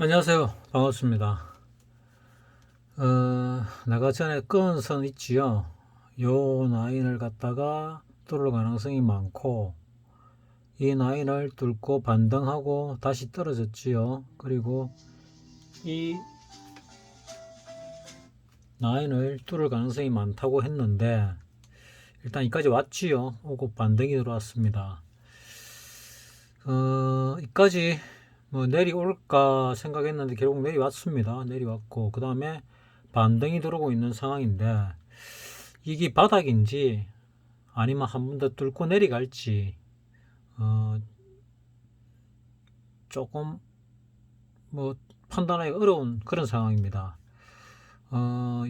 안녕하세요. 반갑습니다. 내가 전에 끊은 선 있지요. 요 라인을 갖다가 뚫을 가능성이 많고, 이 라인을 뚫고 반등하고 다시 떨어졌지요. 그리고 이 라인을 뚫을 가능성이 많다고 했는데, 일단 여기까지 왔지요. 오고 반등이 들어왔습니다. 이까지 뭐 내려올까 생각했는데 결국 내려왔습니다. 내려왔고, 그 다음에 반등이 들어오고 있는 상황인데, 이게 바닥인지 아니면 한 번 더 뚫고 내려갈지 조금 뭐 판단하기 어려운 그런 상황입니다.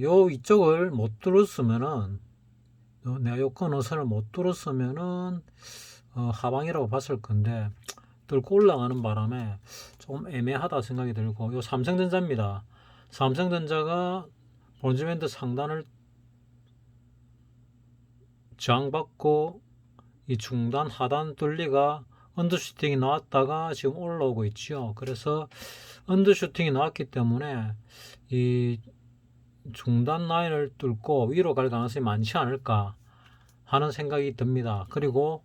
요 위쪽을 못 뚫었으면은 내가 요 끊어선을 못 뚫었으면은 하방이라고 봤을 건데 뚫고 올라가는 바람에 조금 애매하다 생각이 들고, 요 삼성전자입니다. 삼성전자가 본즈밴드 상단을 저항받고 이 중단 하단 뚫리가 언더슈팅이 나왔다가 지금 올라오고 있죠. 그래서 언더슈팅이 나왔기 때문에 이 중단 라인을 뚫고 위로 갈 가능성이 많지 않을까 하는 생각이 듭니다. 그리고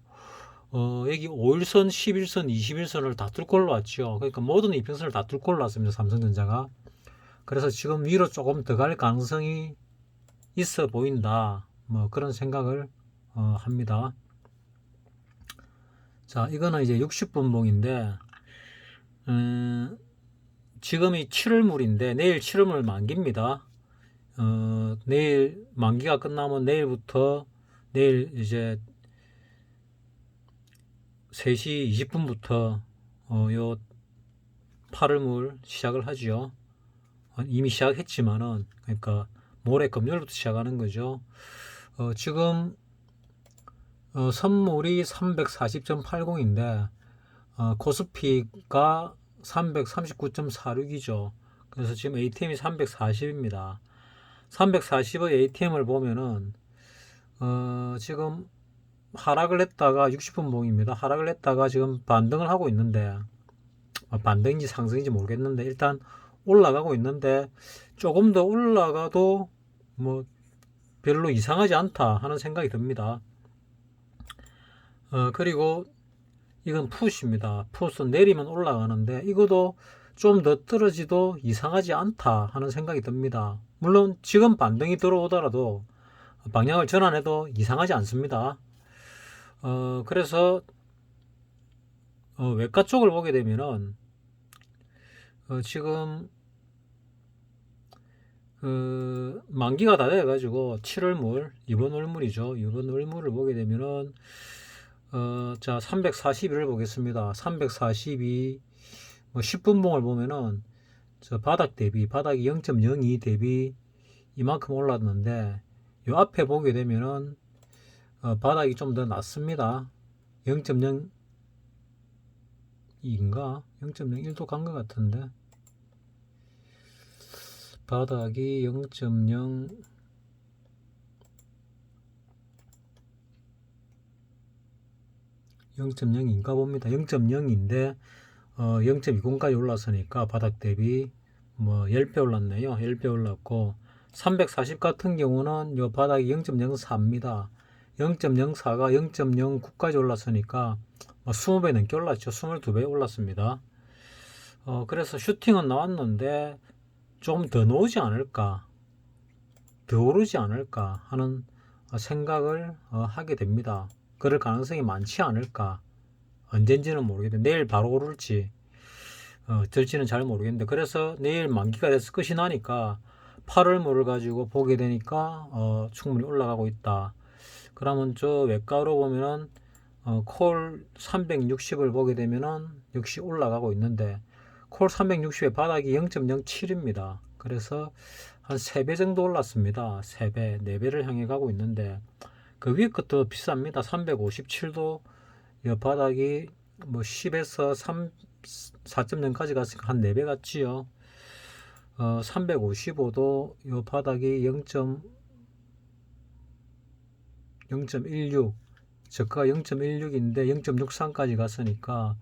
여기 5일선, 11선, 21선을 다 뚫고 올라왔죠. 그러니까 모든 이평선을 다 뚫고 올라왔습니다. 삼성전자가. 그래서 지금 위로 조금 더 갈 가능성이 있어 보인다. 뭐 그런 생각을 합니다. 자, 이거는 이제 60분봉인데, 지금이 7월물인데, 내일 7월물 만기입니다. 내일 만기가 끝나면 내일부터, 내일 이제 3시 20분부터, 요 8월물 시작을 하죠. 이미 시작했지만은, 그러니까 모레 금요일부터 시작하는 거죠. 지금, 선물이 340.80인데, 코스피가 339.46이죠. 그래서 지금 ATM이 340입니다. 340의 ATM을 보면은 지금 하락을 했다가 60분 봉입니다. 하락을 했다가 지금 반등을 하고 있는데, 반등인지 상승인지 모르겠는데 일단 올라가고 있는데, 조금 더 올라가도 뭐 별로 이상하지 않다 하는 생각이 듭니다. 그리고 이건 풋입니다. 풋은 내리면 올라가는데 이것도 좀 더 떨어지도 이상하지 않다 하는 생각이 듭니다. 물론 지금 반등이 들어오더라도 방향을 전환해도 이상하지 않습니다. 그래서 외과 쪽을 보게 되면은 지금 만기가 다 돼가지고 7월물, 이번 월물이죠. 이번 월물을 보게 되면은 자, 341을 보겠습니다. 342 뭐 10분봉을 보면은 저 바닥 대비, 바닥이 0.02 대비 이만큼 올랐는데, 요 앞에 보게 되면은 바닥이 좀 더 낮습니다. 0.02인가 0.01도 간 것 같은데, 바닥이 0.0 0.0인가 봅니다. 0.0인데 0.20까지 올랐으니까 바닥 대비 뭐 10배 올랐네요. 10배 올랐고, 340 같은 경우는 요 바닥이 0.04입니다. 0.04가 0.09까지 올랐으니까 뭐 20배 넘게 올랐죠. 22배 올랐습니다. 그래서 슈팅은 나왔는데 좀 더 나오지 않을까, 더 오르지 않을까 하는 생각을 하게 됩니다. 그럴 가능성이 많지 않을까. 언젠지는 모르겠는데 내일 바로 오를지 될지는 잘 모르겠는데, 그래서 내일 만기가 돼서 끝이 나니까 8월물을 가지고 보게 되니까 충분히 올라가고 있다. 그러면 저 외가로 보면은 콜 360을 보게 되면은 역시 올라가고 있는데, 콜 360의 바닥이 0.07입니다. 그래서 한 3배 정도 올랐습니다. 3배, 4배를 향해 가고 있는데, 그 위에 것도 비쌉니다. 357도 바닥이 뭐 10에서 4.0까지 갔으니까 한 4배 같지요. 355도 요 바닥이 0.16, 저가가 0.16인데 0.63까지 갔으니까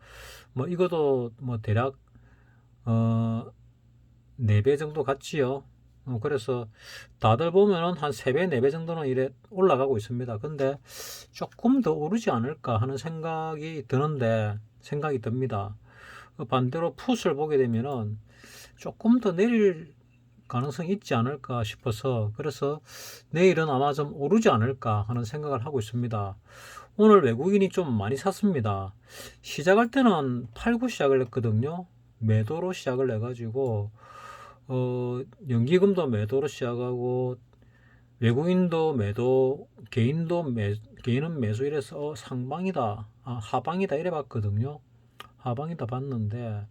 뭐 이것도 뭐 대략 4배 정도 갔지요. 그래서 다들 보면은 한 3배, 4배 정도는 이래 올라가고 있습니다. 근데 조금 더 오르지 않을까 하는 생각이 듭니다. 반대로 풋을 보게 되면은 조금 더 내릴 가능성이 있지 않을까 싶어서, 그래서 내일은 아마 좀 오르지 않을까 하는 생각을 하고 있습니다. 오늘 외국인이 좀 많이 샀습니다. 시작할 때는 팔고 시작을 했거든요. 매도로 시작을 해가지고 연기금도 매도로 시작하고 외국인도 매도, 개인은 매수 이래서 상방이다, 하방이다 이래 봤거든요. 하방이다 봤는데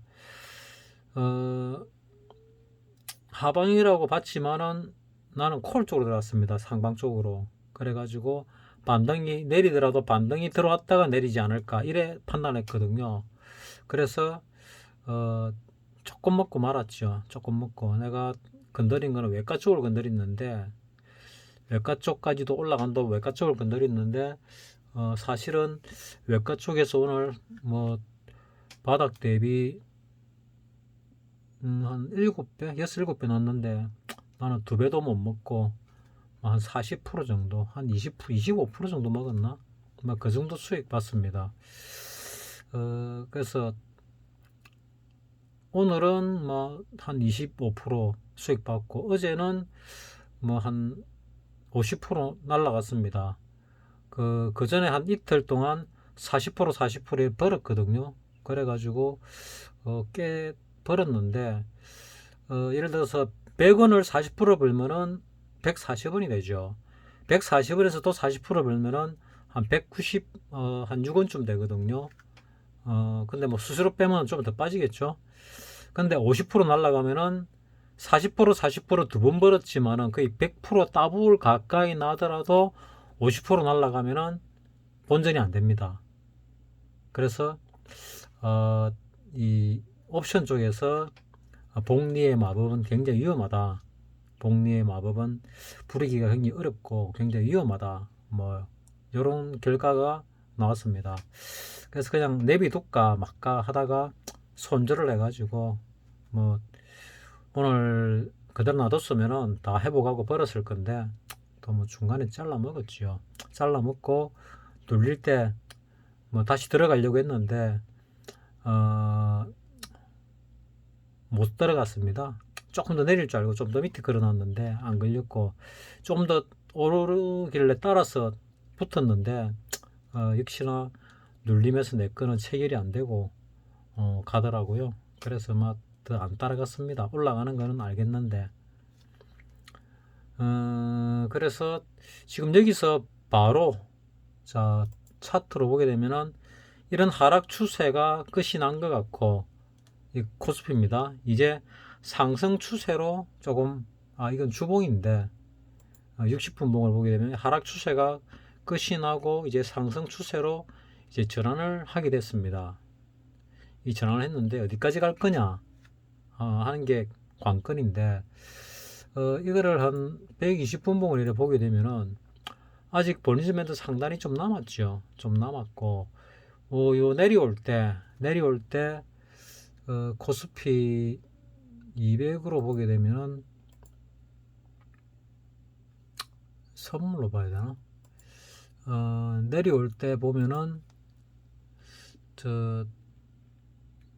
하방이라고 봤지만은 나는 콜 쪽으로 들어갔습니다. 상방 쪽으로. 그래가지고 반등이 내리더라도 반등이 들어왔다가 내리지 않을까 이래 판단했거든요. 그래서 조금 먹고 말았죠. 조금 먹고 내가 건드린 거는 외과 쪽을 건드렸는데, 외과 쪽까지도 올라간다고 외과 쪽을 건드렸는데 사실은 외과 쪽에서 오늘 뭐 바닥 대비 한 7배, 6, 7배 났는데 나는 2배도 못 먹고 한 40% 정도, 한 20%, 25% 정도 먹었나? 뭐 그 정도 수익 봤습니다. 그래서 오늘은 뭐 한 25% 수익 받고, 어제는 뭐 한 50% 날라갔습니다. 그 전에 한 이틀 동안 40% 40%에 벌었거든요. 그래가지고 꽤 벌었는데, 예를 들어서 100원을 40% 벌면은 140원이 되죠. 140원에서 또 40% 벌면은 한 190, 한 6원쯤 되거든요. 근데 뭐 수수료 빼면 좀 더 빠지겠죠. 근데 50% 날라가면은 40% 40% 두 번 벌었지만은 거의 100% 더블 가까이 나더라도 50% 날라가면은 본전이 안 됩니다. 그래서 이 옵션 쪽에서 복리의 마법은 굉장히 위험하다. 복리의 마법은 부르기가 굉장히 어렵고 굉장히 위험하다. 뭐 이런 결과가 나왔습니다. 그래서 그냥 내비둘까 말까 하다가 손절을 해가지고, 뭐 오늘 그대로 놔뒀으면은 다 회복하고 벌었을 건데 또 뭐 중간에 잘라 먹었지요. 잘라 먹고 눌릴 때 뭐 다시 들어가려고 했는데 못 들어갔습니다. 조금 더 내릴 줄 알고 좀 더 밑에 걸어놨는데 안 걸렸고, 좀 더 오르길래 따라서 붙었는데 역시나 눌리면서 내 거는 체결이 안 되고 가더라고요. 그래서 막 더 안 따라갔습니다. 올라가는 거는 알겠는데. 그래서 지금 여기서 바로 자 차트로 보게 되면은 이런 하락 추세가 끝이 난 것 같고, 이 코스피입니다. 이제 상승 추세로 조금, 이건 주봉인데 60분봉을 보게 되면 하락 추세가 끝이 나고 이제 상승 추세로 이제 전환을 하게 됐습니다. 이 전환을 했는데 어디까지 갈 거냐 하는 게 관건인데, 이거를 한 120분봉을 이렇게 보게 되면은 아직 볼리지멘트 상단이 좀 남았죠. 좀 남았고, 요 내려올 때 코스피 200으로 보게 되면은 선물로 봐야 되나? 내려올 때 보면은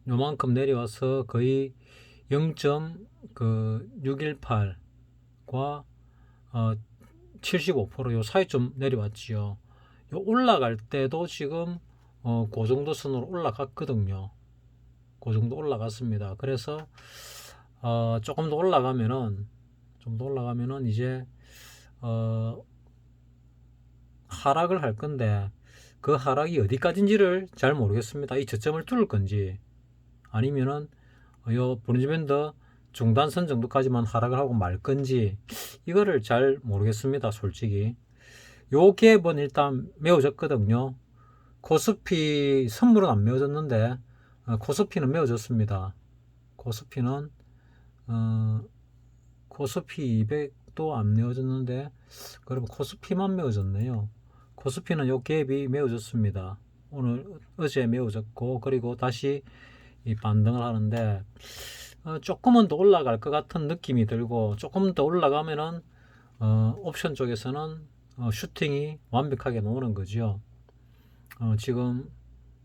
요만큼 내려와서 거의 0.618과 75%요 사이쯤 내려왔지요. 요 올라갈 때도 지금 그 정도 선으로 올라갔거든요. 그 정도 올라갔습니다. 그래서 조금 더 올라가면은 이제 하락을 할 건데, 그 하락이 어디까지인지를 잘 모르겠습니다. 이 저점을 뚫을 건지 아니면은 요 브론즈밴드 중단선 정도까지만 하락을 하고 말 건지 이거를 잘 모르겠습니다. 솔직히 요 갭은 일단 메워졌거든요. 코스피 선물은 안 메워졌는데 코스피는 메워졌습니다. 코스피는 코스피 200도 안 메워졌는데 그러면 코스피만 메워졌네요. 코스피는 요 갭이 메워졌습니다. 어제 메워졌고, 그리고 다시 이 반등을 하는데 조금은 더 올라갈 것 같은 느낌이 들고, 조금 더 올라가면은 옵션 쪽에서는 슈팅이 완벽하게 나오는 거죠. 지금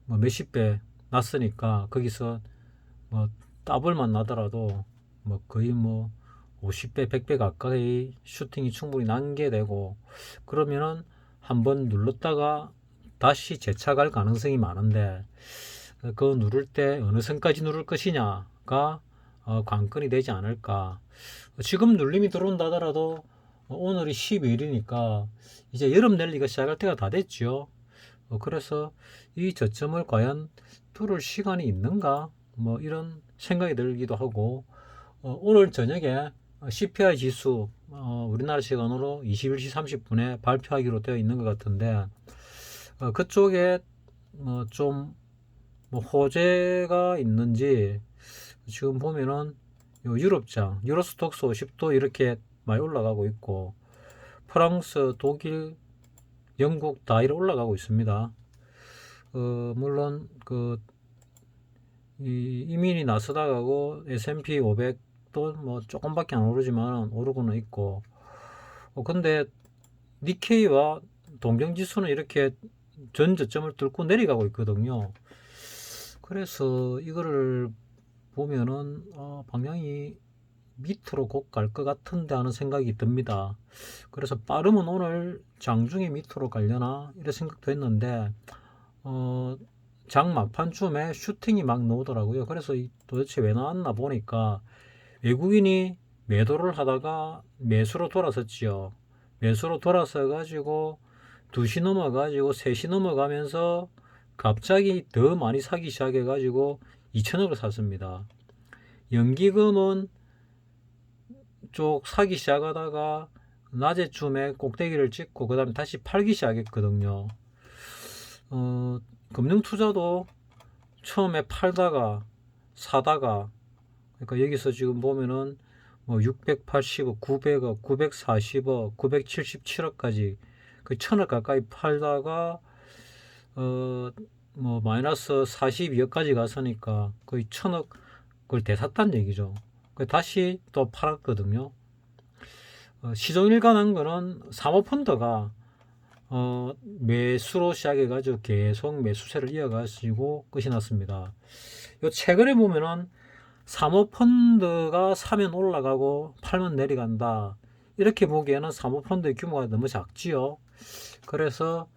뭐 몇십 배 났으니까 거기서 뭐 더블만 나더라도 뭐 거의 뭐 50배, 100배 가까이 슈팅이 충분히 난계되고, 그러면은 한번 눌렀다가 다시 재차갈 가능성이 많은데, 그거 누를 때 어느 선까지 누를 것이냐가 관건이 되지 않을까. 지금 눌림이 들어온다 하더라도 오늘이 12일이니까 이제 여름 랠리가 시작할 때가 다 됐죠. 그래서 이 저점을 과연 뚫을 시간이 있는가, 뭐 이런 생각이 들기도 하고, 오늘 저녁에 CPI 지수 우리나라 시간으로 21시 30분에 발표하기로 되어 있는 것 같은데, 그쪽에 좀 호재가 있는지 지금 보면은 유럽장 유로스톡스 50도 이렇게 많이 올라가고 있고, 프랑스, 독일, 영국 다 이렇게 올라가고 있습니다. 물론 이민이 나스닥하고 S&P 500도 뭐 조금밖에 안 오르지만 오르고는 있고, 근데 니케이와 동경지수는 이렇게 전 저점을 뚫고 내려가고 있거든요. 그래서 이거를 보면은 방향이 밑으로 곧 갈 것 같은데 하는 생각이 듭니다. 그래서 빠르면 오늘 장중에 밑으로 가려나 이런 생각도 했는데, 장 막판쯤에 슈팅이 막 나오더라고요. 그래서 도대체 왜 나왔나 보니까 외국인이 매도를 하다가 매수로 돌아섰지요. 매수로 돌아서 가지고 2시 넘어가지고 3시 넘어가면서 갑자기 더 많이 사기 시작해 가지고 2천억을 샀습니다. 연기금은 쪽 사기 시작하다가 낮에쯤에 꼭대기를 찍고 그 다음에 다시 팔기 시작했거든요. 금융투자도 처음에 팔다가 사다가, 그러니까 여기서 지금 보면은 뭐 680억, 900억, 940억, 977억까지 그 1000억 가까이 팔다가 뭐 마이너스 42억까지 갔으니까 거의 1000억 그걸 대샀단 얘기죠. 다시 또 팔았거든요. 시종일관한 거는 사모펀드가 매수로 시작해가지고 계속 매수세를 이어가지고 끝이 났습니다. 요 최근에 보면은 사모펀드가 사면 올라가고 팔면 내려간다, 이렇게 보기에는 사모펀드의 규모가 너무 작지요. 그래서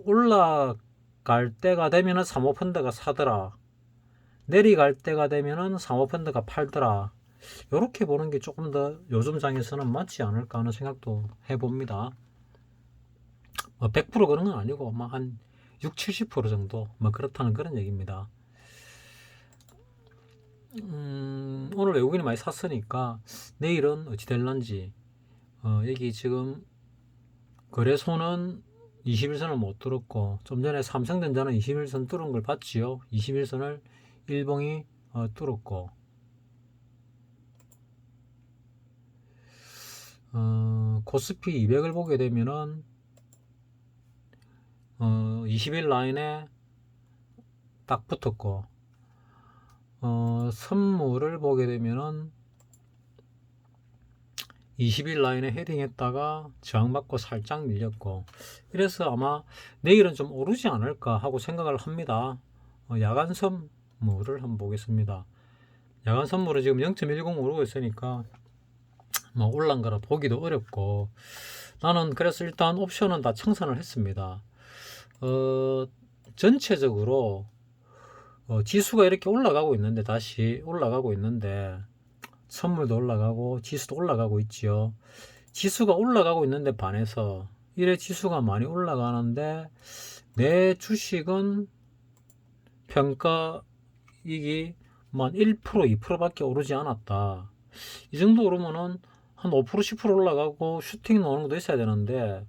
올라갈 때가 되면은 사모펀드가 사더라, 내려갈 때가 되면은 사모펀드가 팔더라, 이렇게 보는 게 조금 더 요즘 장에서는 맞지 않을까 하는 생각도 해봅니다. 100% 그런 건 아니고 한 6, 70% 정도 그렇다는 그런 얘기입니다. 오늘 외국인이 많이 샀으니까 내일은 어찌 될런지. 여기 지금 거래소는 21선을 못 뚫었고, 좀 전에 삼성전자는 21선 뚫은 걸 봤지요. 21선을 일봉이 뚫었고, 코스피 200을 보게 되면은 20일 라인에 딱 붙었고, 선물을 보게 되면은 20일 라인에 헤딩했다가 저항받고 살짝 밀렸고, 이래서 아마 내일은 좀 오르지 않을까 하고 생각을 합니다. 야간 선물을 한번 보겠습니다. 야간 선물은 지금 0.10 오르고 있으니까 뭐 올란 거라 보기도 어렵고, 나는 그래서 일단 옵션은 다 청산을 했습니다. 전체적으로 지수가 이렇게 올라가고 있는데, 다시 올라가고 있는데, 선물도 올라가고 지수도 올라가고 있지요. 지수가 올라가고 있는데 반해서 이래 지수가 많이 올라가는데 내 주식은 평가이익이 1%, 2%밖에 오르지 않았다. 이 정도 오르면은 한 5%, 10% 올라가고 슈팅 나오는 것도 있어야 되는데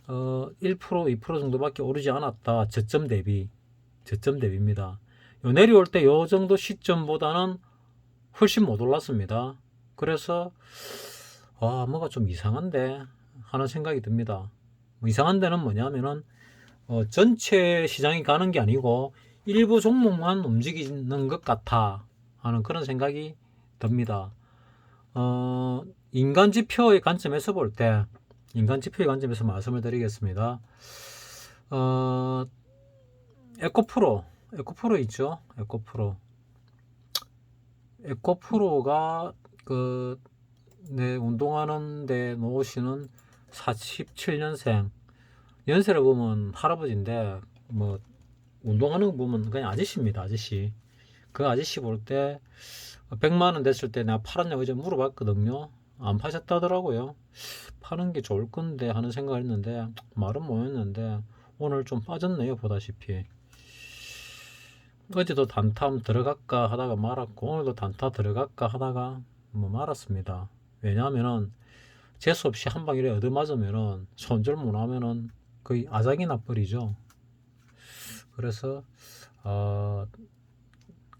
1%, 2% 정도밖에 오르지 않았다. 저점 대비입니다. 요 내려올 때 요 정도 시점보다는 훨씬 못 올랐습니다. 그래서 뭐가 좀 이상한데 하는 생각이 듭니다. 이상한 데는 뭐냐면은 전체 시장이 가는 게 아니고 일부 종목만 움직이는 것 같아 하는 그런 생각이 듭니다. 인간 지표의 관점에서 볼 때, 인간 지표의 관점에서 말씀을 드리겠습니다. 에코프로 있죠? 에코프로가 내 운동하는데 놓으시는 47년생, 연세를 보면 할아버지인데, 뭐, 운동하는 거 보면 그냥 아저씨입니다, 아저씨. 그 아저씨 볼 때, 100만원 됐을 때 내가 팔았냐고 이제 물어봤거든요. 안 파셨다더라고요. 파는 게 좋을 건데 하는 생각을 했는데, 말은 뭐였는데, 오늘 좀 빠졌네요, 보다시피. 어제도 단타 들어갈까 하다가 말았고, 오늘도 단타 들어갈까 하다가 뭐 말았습니다. 왜냐하면은, 재수없이 한 방 이래 얻어맞으면은, 손절 못 하면은 거의 아작이 나버리죠. 그래서,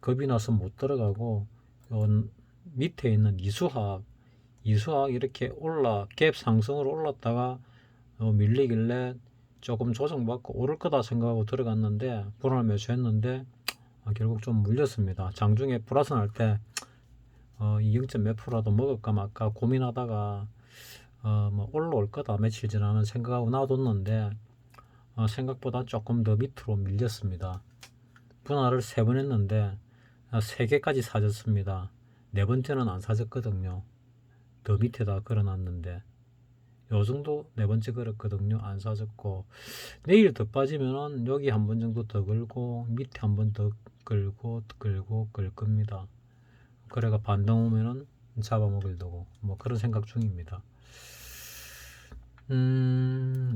겁이 나서 못 들어가고, 밑에 있는 이수학 이렇게 갭 상승으로 올랐다가 밀리길래 조금 조정받고 오를 거다 생각하고 들어갔는데 불안을 매수했는데 결국 좀 물렸습니다. 장중에 플러스 날 때 이 0. 몇 프로라도 먹을까 말까 고민하다가 뭐 올라올 거다 며칠 지나는 생각하고 놔뒀는데 생각보다 조금 더 밑으로 밀렸습니다. 분할을 3번 했는데 3개까지 사졌습니다. 네 번째는 안 사졌거든요. 더 밑에다 걸어놨는데 요 정도 네 번째 걸었거든요. 안 사졌고 내일 더 빠지면은 여기 한 번 정도 더 걸고 밑에 한 번 더 걸고 걸 겁니다. 그래가 반등 오면은 잡아먹을 거고 뭐 그런 생각 중입니다.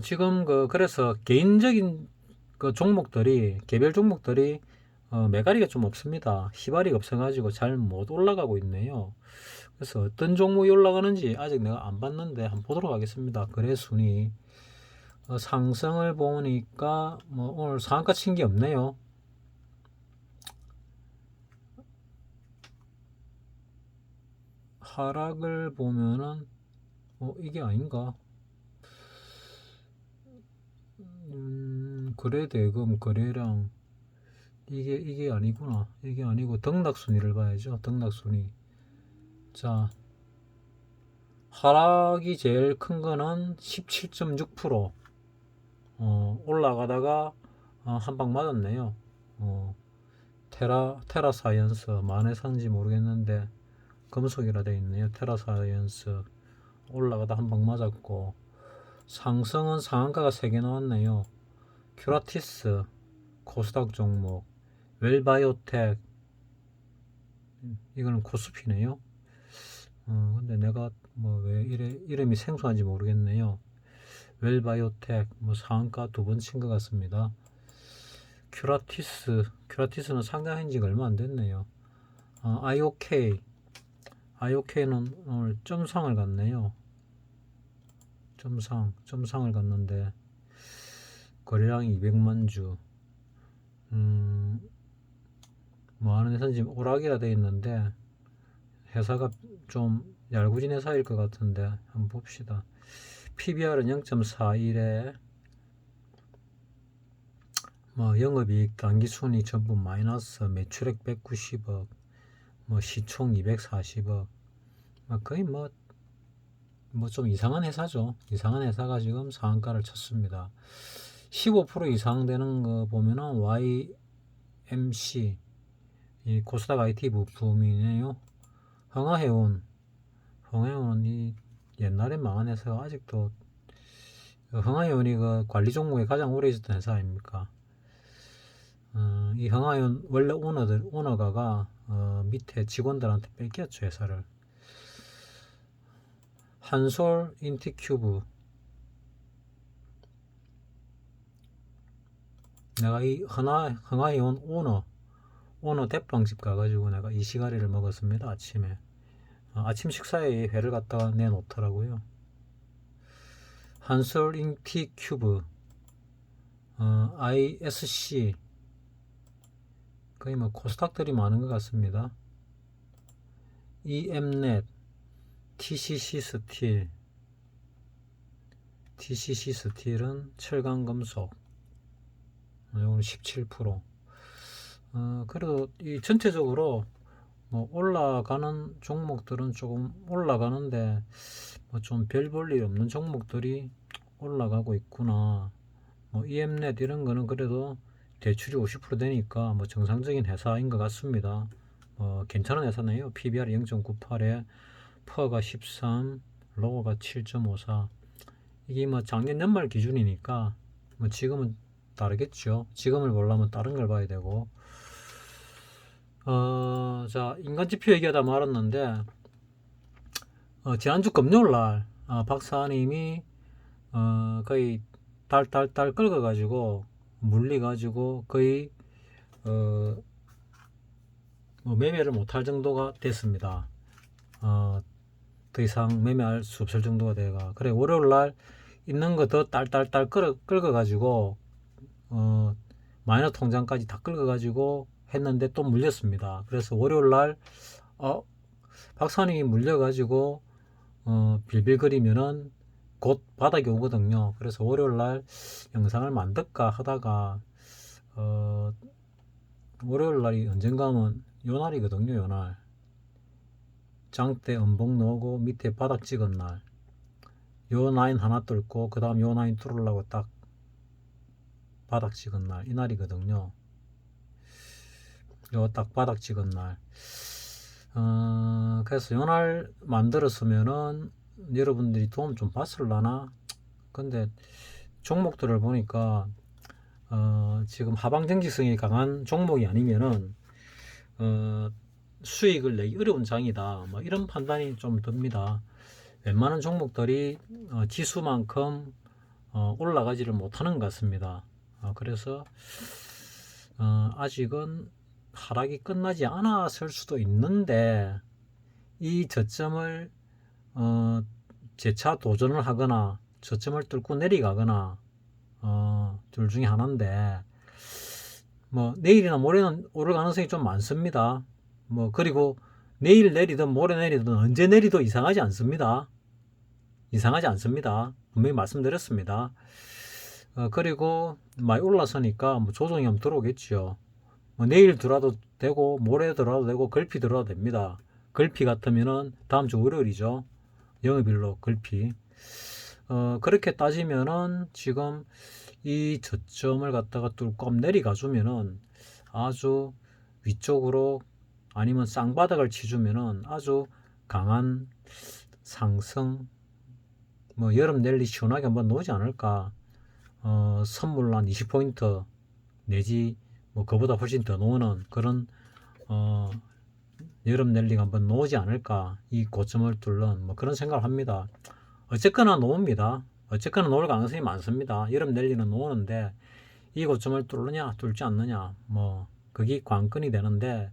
지금 그래서 개인적인 종목들이 개별 종목들이 매가리가 좀 없습니다. 희발이 없어가지고 잘 못 올라가고 있네요. 그래서 어떤 종목이 올라가는지 아직 내가 안 봤는데 한번 보도록 하겠습니다. 거래 순위 상승을 보니까 뭐 오늘 상한가 친 게 없네요. 하락을 보면은 이게 아닌가? 거래대금 거래량 이게 아니구나. 이게 아니고 등락순위를 봐야죠. 등락순위. 자, 하락이 제일 큰 거는 17.6%. 올라가다가 한 방 맞았네요. 테라사이언스 만회산지 모르겠는데 금속이라 돼 있네요. 테라사이언스 올라가다 한 방 맞았고 상승은 상한가가 3개 나왔네요. 큐라티스 코스닥 종목, 웰바이오텍 이거는 코스피네요. 근데 내가 뭐 왜 이름이 생소한지 모르겠네요. 웰바이오텍 뭐 상한가 2번 친 것 같습니다. 큐라티스는 상장한 지가 얼마 안 됐네요. IOK는 오늘 점상을 갔네요. 점상을 갔는데 거래량이 200만 주. 뭐 하는 회사인지 오락이라 돼 있는데 회사가 좀 얄궂은 회사일 것 같은데 한번 봅시다. PBR은 0.41에 뭐 영업이익 당기순이 전부 마이너스, 매출액 190억, 뭐 시총 240억, 거의 뭐 좀 이상한 회사죠. 이상한 회사가 지금 상한가를 쳤습니다. 15% 이상 되는 거 보면은 YMC 이 코스닥 IT 부품이네요. 흥하해운은 이 옛날에 망한 회사가 아직도 흥하해운이 그 관리 종목에 가장 오래 있었던 회사 아닙니까? 이 흥하해운 원래 오너가 밑에 직원들한테 뺏겼죠 회사를. 한솔 인티큐브 내가 이 흥하해운 오너 대빵집 가가지고 내가 이 시가리를 먹었습니다. 아침에 아침 식사에 회를 갖다가 내놓더라고요. 한솔 인티큐브 ISC 거의 뭐 코스닥들이 많은 것 같습니다. EMnet TCC 스틸은 철강금속 오늘 17%. 그래도 이 전체적으로 뭐 올라가는 종목들은 조금 올라가는데 뭐 좀 별 볼 일 없는 종목들이 올라가고 있구나. 뭐 EMnet 이런 거는 그래도 대출이 50% 되니까 뭐 정상적인 회사인 것 같습니다. 괜찮은 회사네요. PBR 0.98에 퍼가 13, 로고가 7.54. 이게 뭐 작년 연말 기준이니까 뭐 지금은 다르겠죠. 지금을 보려면 다른 걸 봐야 되고. 자, 인간지표 얘기하다 말았는데, 지난주 금요일 날, 박사님이, 거의 달달달 긁어가지고, 물리가지고, 거의, 어, 뭐 매매를 못할 정도가 됐습니다. 더 이상 매매할 수 없을 정도가 돼가. 그래, 월요일 날 있는 거 더 딸딸딸 긁어가지고, 마이너 통장까지 다 긁어가지고 했는데 또 물렸습니다. 그래서 월요일 날, 박사님이 물려가지고 빌빌거리면은 곧 바닥이 오거든요. 그래서 월요일날 영상을 만들까 하다가 월요일날이 언젠가 하면 요날이거든요. 요날 장대 음봉 넣고 밑에 바닥 찍은 날, 요 라인 하나 뚫고 그 다음 요 라인 뚫으려고 딱 바닥 찍은 날, 이 날이거든요. 요 딱 바닥 찍은 날. 그래서 요날 만들었으면은 여러분들이 도움 좀 받을라나. 근데 종목들을 보니까 지금 하방 정직성이 강한 종목이 아니면은 수익을 내기 어려운 장이다, 뭐 이런 판단이 좀 듭니다. 웬만한 종목들이 지수만큼 올라가지를 못하는 것 같습니다. 그래서 아직은 하락이 끝나지 않았을 수도 있는데, 이 저점을 재차 도전을 하거나 저점을 뚫고 내려가거나 둘 중에 하나인데, 뭐 내일이나 모레는 오를 가능성이 좀 많습니다. 뭐 그리고 내일 내리든 모레 내리든 언제 내리도 이상하지 않습니다. 이상하지 않습니다. 분명히 말씀드렸습니다. 그리고 많이 올라서니까 뭐 조정이 한번 들어오겠죠. 뭐 내일 들어와도 되고 모레 들어와도 되고 글피 들어와도 됩니다. 글피 같으면은 다음 주 월요일이죠. 영업일로 글피. 그렇게 따지면은 지금 이 저점을 갖다가 뚫고 내려가 주면은 아주 위쪽으로, 아니면 쌍바닥을 치주면은 아주 강한 상승, 뭐 여름 랠리 시원하게 한번 놓지 않을까. 선물로 한 20포인트 내지 뭐 그보다 훨씬 더 놓는 그런 여름 랠리가 한번 놓지 않을까, 이 고점을 뚫는 뭐 그런 생각을 합니다. 어쨌거나 놓습니다. 어쨌거나 놓을 가능성이 많습니다. 여름 랠리는 놓는데 이 고점을 뚫느냐 뚫지 않느냐, 뭐 그게 관건이 되는데,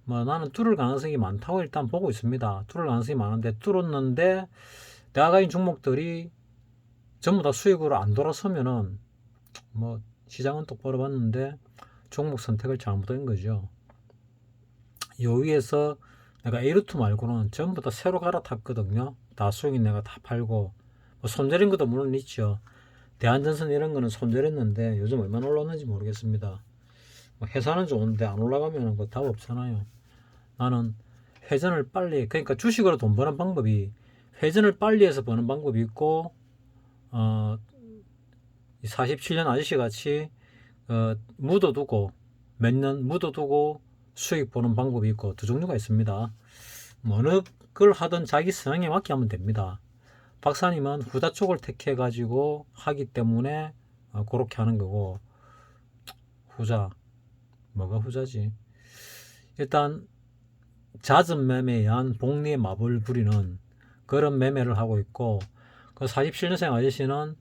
뭐 나는 뚫을 가능성이 많다고 일단 보고 있습니다. 뚫을 가능성이 많은데, 뚫었는데 내가 가진 종목들이 전부 다 수익으로 안 돌아서면은 뭐 시장은 똑바로 봤는데 종목 선택을 잘못한 거죠. 요 위에서 내가 A 루트 말고는 전부 다 새로 갈아탔거든요. 다 수익이 내가 다 팔고, 뭐 손절인 것도 물론 있죠. 대한전선 이런 거는 손절했는데 요즘 얼마나 올랐는지 모르겠습니다. 뭐 회사는 좋은데 안 올라가면 그 답 없잖아요. 나는 회전을 빨리, 그러니까 주식으로 돈 버는 방법이 회전을 빨리 해서 버는 방법이 있고, 47년 아저씨 같이 묻어두고, 몇 년 묻어두고 수익 보는 방법이 있고, 두 종류가 있습니다. 뭐 어느 걸 하든 자기 성향에 맞게 하면 됩니다. 박사님은 후자 쪽을 택해 가지고 하기 때문에 그렇게 하는 거고. 후자, 뭐가 후자지? 일단 잦은 매매에 의한 복리의 마블 부리는 그런 매매를 하고 있고, 그 47년생 아저씨는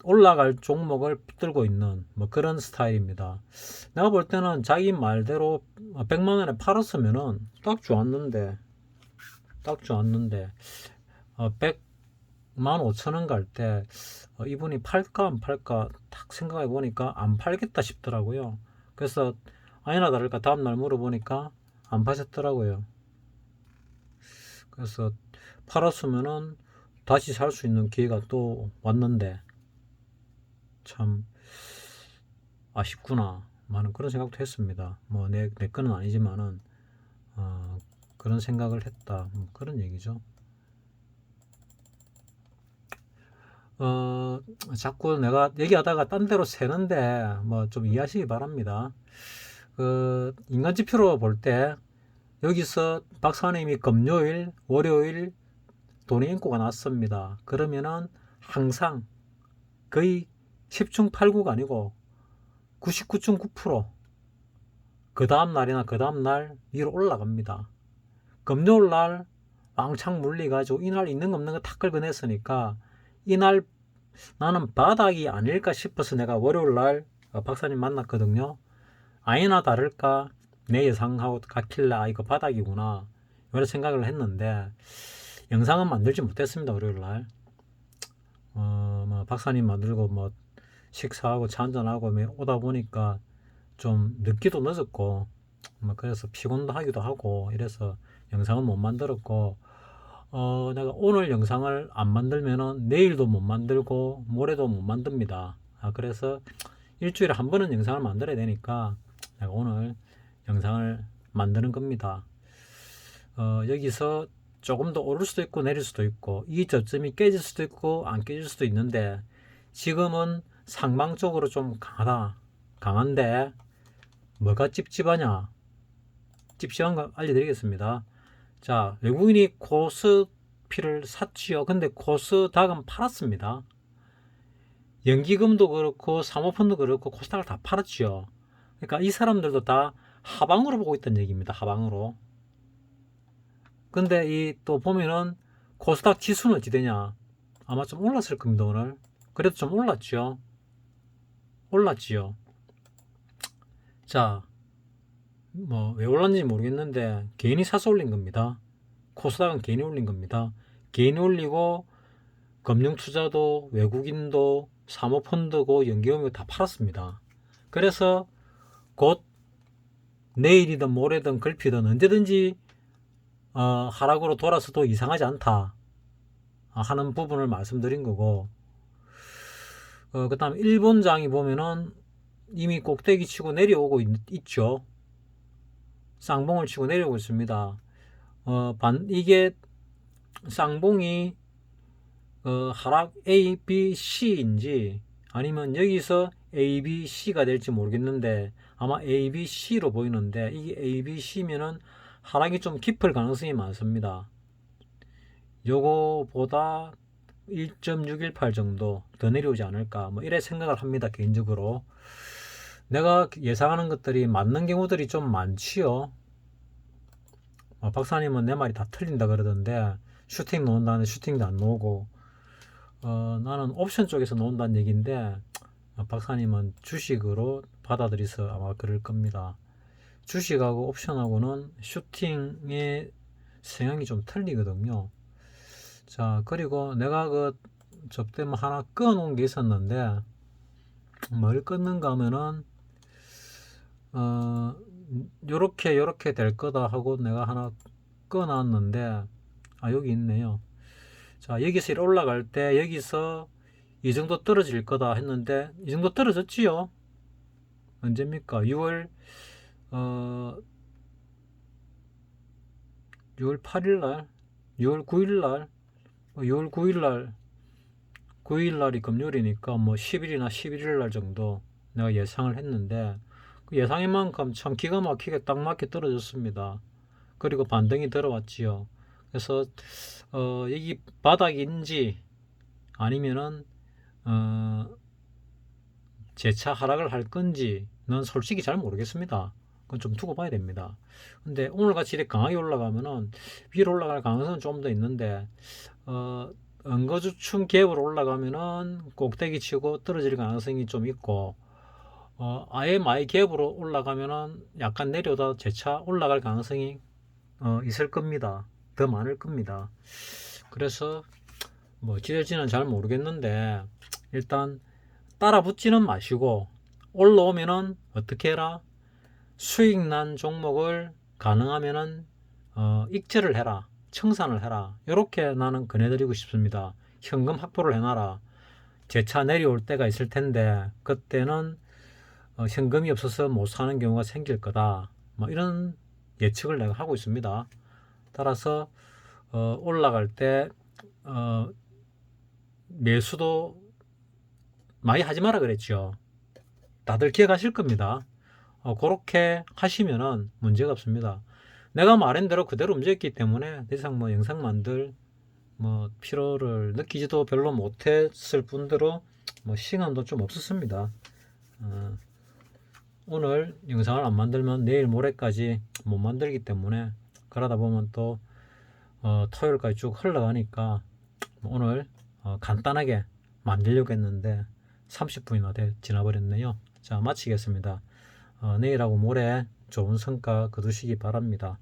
올라갈 종목을 붙들고 있는 뭐 그런 스타일입니다. 내가 볼 때는 자기 말대로 100만 원에 팔았으면은 딱 좋았는데, 100만 5천 원 갈 때 이분이 팔까 안 팔까 딱 생각해 보니까 안 팔겠다 싶더라고요. 그래서 아니나 다를까 다음날 물어보니까 안 파셨더라고요. 그래서 팔았으면은 다시 살 수 있는 기회가 또 왔는데 참 아쉽구나, 많은 그런 생각도 했습니다. 뭐 내 거는 아니지만은 그런 생각을 했다. 그런 얘기죠. 자꾸 내가 얘기하다가 딴 데로 새는데 뭐 좀 이해하시기 바랍니다. 인간 지표로 볼 때 여기서 박사님이 금요일, 월요일 돈의 인구가 났습니다. 그러면은 항상 거의 10중 8구가 아니고 99.9%, 그 다음 날이나 그 다음 날 위로 올라갑니다. 금요일 날 왕창 물리가지고 이날 있는 거 없는 거 다 긁어냈으니까 이날 나는 바닥이 아닐까 싶어서 내가 월요일 날 박사님 만났거든요. 아니나 다를까 내 예상하고 같길래 이거 바닥이구나 이런 생각을 했는데 영상은 만들지 못했습니다. 월요일 날 뭐 박사님 만들고 뭐 식사하고 차 한잔하고 오다 보니까 좀 늦기도 늦었고 뭐 그래서 피곤도 하기도 하고 이래서 영상은 못 만들었고 내가 오늘 영상을 안 만들면은 내일도 못 만들고 모레도 못 만듭니다. 그래서 일주일에 한 번은 영상을 만들어야 되니까 내가 오늘 영상을 만드는 겁니다. 여기서 조금 더 오를 수도 있고 내릴 수도 있고 이 저점이 깨질 수도 있고 안 깨질 수도 있는데 지금은 상방적으로 좀 강한데 뭐가 찝찝하냐? 찝찝한 거 알려드리겠습니다. 자, 외국인이 코스피를 샀지요. 근데 코스닥은 팔았습니다. 연기금도 그렇고 사모펀도 그렇고 코스닥을 다 팔았지요. 그러니까 이 사람들도 다 하방으로 보고 있다는 얘기입니다. 하방으로. 근데 이 또 보면은 코스닥 지수는 어찌 되냐? 아마 좀 올랐을 겁니다, 오늘. 그래도 좀 올랐죠. 올랐지요. 자, 뭐 왜 올랐는지 모르겠는데 개인이 사서 올린 겁니다. 코스닥은 개인이 올린 겁니다. 개인이 올리고 금융투자도 외국인도 사모펀드고 연기금이고 다 팔았습니다. 그래서 곧 내일이든 모레든 걸피든 언제든지 하락으로 돌아서도 이상하지 않다 하는 부분을 말씀드린 거고 그 다음 일본장이 보면은 이미 꼭대기 치고 내려오고 있죠. 쌍봉을 치고 내려오고 있습니다. 이게 쌍봉이 하락 A, B, C인지 아니면 여기서 A, B, C가 될지 모르겠는데 아마 A, B, C로 보이는데 이게 A, B, C면은 하락이 좀 깊을 가능성이 많습니다. 요거보다 1.618 정도 더 내려오지 않을까 뭐 이래 생각을 합니다. 개인적으로 내가 예상하는 것들이 맞는 경우들이 좀 많지요. 박사님은 내 말이 다 틀린다 그러던데 슈팅 놓는다는데 슈팅도 안 놓고 나는 옵션 쪽에서 놓는다는 얘기인데 박사님은 주식으로 받아들여서 아마 그럴 겁니다. 주식하고 옵션하고는 슈팅의 성향이 좀 틀리거든요. 자, 그리고 내가 저때 뭐 하나 끊어놓은 게 있었는데 뭘 끊는가 하면은 요렇게 될 거다 하고 내가 하나 끊어놨는데 여기 있네요. 자, 여기서 올라갈 때 여기서 이 정도 떨어질 거다 했는데 이 정도 떨어졌지요. 언제입니까? 6월 8일날 6월 9일날 6월 9일날 9일날이 금요일이니까 뭐 10일이나 11일날 정도 내가 예상을 했는데 그 예상인 만큼 참 기가 막히게 딱 맞게 떨어졌습니다. 그리고 반등이 들어왔지요. 그래서 여기 바닥인지 아니면은 재차 하락을 할 건지는 솔직히 잘 모르겠습니다. 그건 좀 두고 봐야 됩니다. 근데 오늘같이 이렇게 강하게 올라가면은 위로 올라갈 가능성은 좀 더 있는데 응거주춤 갭으로 올라가면은 꼭대기 치고 떨어질 가능성이 좀 있고 아예 마이 갭으로 올라가면은 약간 내려다 재차 올라갈 가능성이 있을 겁니다. 더 많을 겁니다. 그래서 뭐 어찌 될지는 잘 모르겠는데 일단 따라 붙지는 마시고 올라오면은 어떻게 해라? 수익 난 종목을 가능하면은 익절을 해라. 청산을 해라. 이렇게 나는 권해드리고 싶습니다. 현금 확보를 해놔라. 재차 내려올 때가 있을 텐데 그때는 현금이 없어서 못 사는 경우가 생길 거다. 뭐 이런 예측을 내가 하고 있습니다. 따라서 올라갈 때 매수도 많이 하지 마라 그랬죠. 다들 기억하실 겁니다. 그렇게 하시면은 문제가 없습니다. 내가 말한 대로 그대로 움직였기 때문에 더 이상 뭐 영상 만들 뭐 필요를 느끼지도 별로 못했을 뿐더러 뭐 시간도 좀 없었습니다. 오늘 영상을 안 만들면 내일 모레까지 못 만들기 때문에 그러다 보면 또 토요일까지 쭉 흘러가니까 오늘 간단하게 만들려고 했는데 30분이나 지나버렸네요. 자, 마치겠습니다. 내일하고 모레 좋은 성과 거두시기 바랍니다.